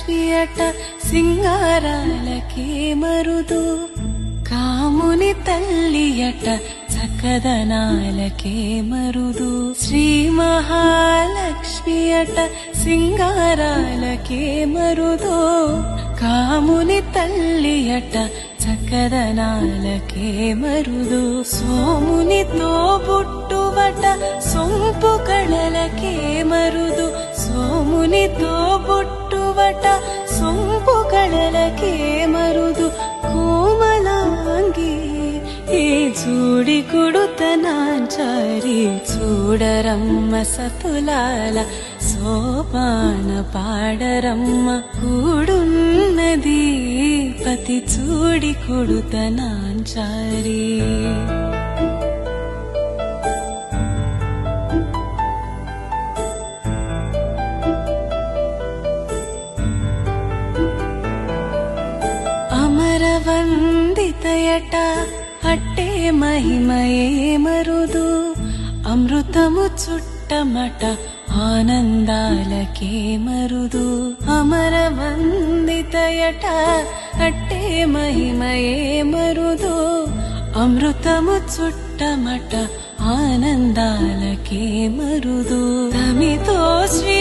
మహాలక్ష్మియట సింగారాలకే మరుదు, కాముని తల్లియట చక్కదనాలకే మరుదు. శ్రీ మహాలక్ష్మియట సింగారాలకే మరుదు, కాముని తల్లియట చక్కదనాలకే మరుదు. సోమునితో బుట్టువట సొంపు కళలకే మరుదు, సోమునితో బుట్టువట సొంపు కళలకే మరుదు. కోమలాంగి ఈ చూడి కుడుతనాంచారి, చూడరమ్మ సతులాల సోపాన పాడరమ్మ. కూడున్నది పతి చూడి కుడుతనాంచారి. అమరవందితయట అట్టే మహిమయే మరుదు, అమృతము చుట్టమట ఆనందాలకే మరుదు. అమరవందితయట అట్టే మహిమయే మరుదు, అమృతము చుట్టమట ఆనందాలకే మరుదు. తమితో శ్రీ